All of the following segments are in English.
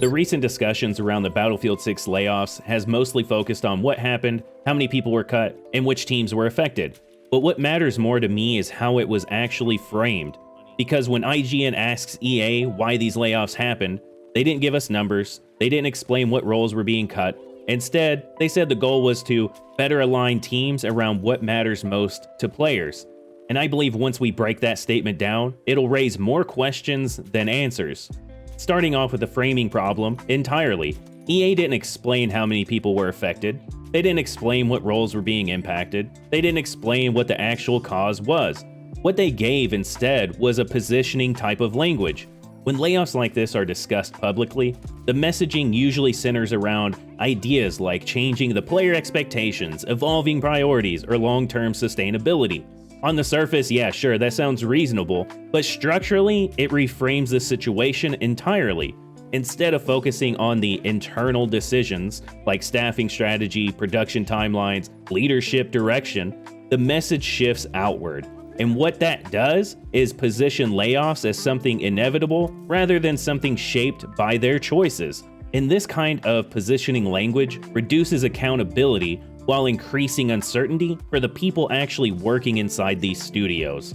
The recent discussions around the Battlefield 6 layoffs has mostly focused on what happened, how many people were cut, and which teams were affected. But what matters more to me is how it was actually framed. Because when IGN asks EA why these layoffs happened, they didn't give us numbers, they didn't explain what roles were being cut. Instead, they said the goal was to better align teams around what matters most to players. And I believe once we break that statement down, it'll raise more questions than answers. Starting off with the framing problem entirely, EA didn't explain how many people were affected, they didn't explain what roles were being impacted, they didn't explain what the actual cause was. What they gave instead was a positioning type of language. When layoffs like this are discussed publicly, the messaging usually centers around ideas like changing the player expectations, evolving priorities, or long-term sustainability. On the surface, yeah, sure, that sounds reasonable, but structurally, it reframes the situation entirely. Instead of focusing on the internal decisions, like staffing strategy, production timelines, leadership direction, the message shifts outward. And what that does is position layoffs as something inevitable rather than something shaped by their choices. And this kind of positioning language reduces accountability while increasing uncertainty for the people actually working inside these studios.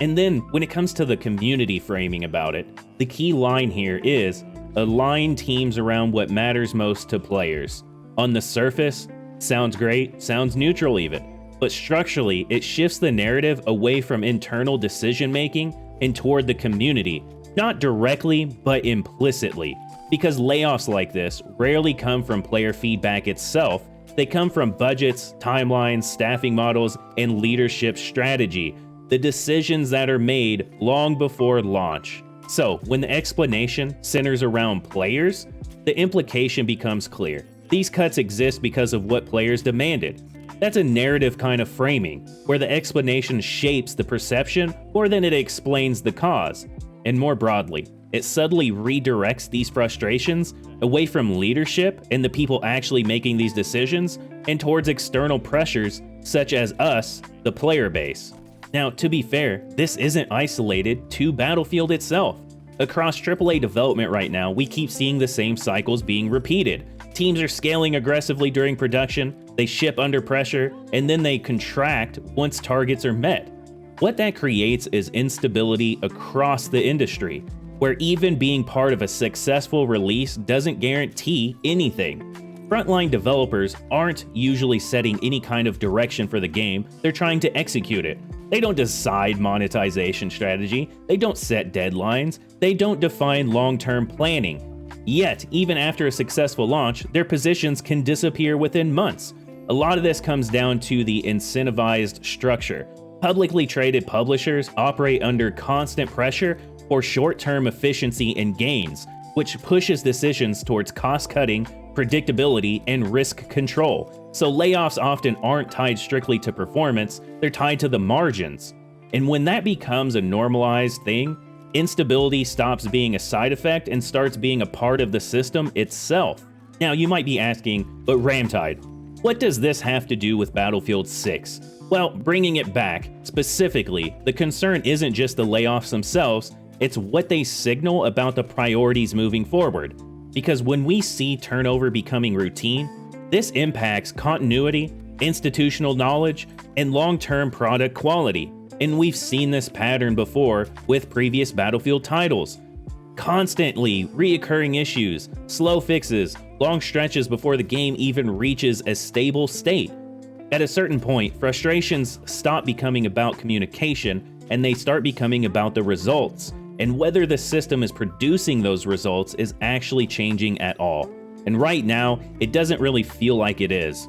And then, when it comes to the community framing about it, the key line here is align teams around what matters most to players. On the surface, sounds great, sounds neutral even, but structurally, it shifts the narrative away from internal decision-making and toward the community, not directly, but implicitly. Because layoffs like this rarely come from player feedback itself, they come from budgets, timelines, staffing models, and leadership strategy, the decisions that are made long before launch. So, when the explanation centers around players, the implication becomes clear. These cuts exist because of what players demanded. That's a narrative kind of framing, where the explanation shapes the perception more than it explains the cause. And more broadly, it subtly redirects these frustrations away from leadership and the people actually making these decisions and towards external pressures such as us, the player base. Now, to be fair, this isn't isolated to Battlefield itself. Across AAA development right now, we keep seeing the same cycles being repeated. Teams are scaling aggressively during production, they ship under pressure, and then they contract once targets are met. What that creates is instability across the industry, where even being part of a successful release doesn't guarantee anything. Frontline developers aren't usually setting any kind of direction for the game, they're trying to execute it. They don't decide monetization strategy, they don't set deadlines, they don't define long-term planning. Yet, even after a successful launch, their positions can disappear within months. A lot of this comes down to the incentivized structure. Publicly traded publishers operate under constant pressure for short-term efficiency and gains, which pushes decisions towards cost-cutting, predictability, and risk control. So layoffs often aren't tied strictly to performance, they're tied to the margins. And when that becomes a normalized thing, instability stops being a side effect and starts being a part of the system itself. Now you might be asking, but RAMTEID, what does this have to do with Battlefield 6? Well, bringing it back, specifically, the concern isn't just the layoffs themselves, it's what they signal about the priorities moving forward. Because when we see turnover becoming routine, this impacts continuity, institutional knowledge, and long-term product quality. And we've seen this pattern before with previous Battlefield titles. Constantly reoccurring issues, slow fixes, long stretches before the game even reaches a stable state. At a certain point, frustrations stop becoming about communication and they start becoming about the results, and whether the system is producing those results is actually changing at all. And right now, it doesn't really feel like it is.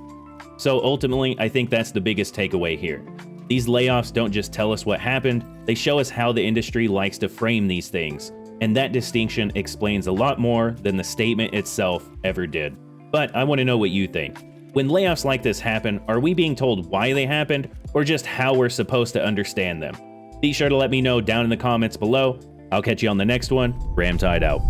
So ultimately, I think that's the biggest takeaway here. These layoffs don't just tell us what happened, they show us how the industry likes to frame these things, and that distinction explains a lot more than the statement itself ever did. But I want to know what you think. When layoffs like this happen, are we being told why they happened, or just how we're supposed to understand them? Be sure to let me know down in the comments below. I'll catch you on the next one. RAMTEID out.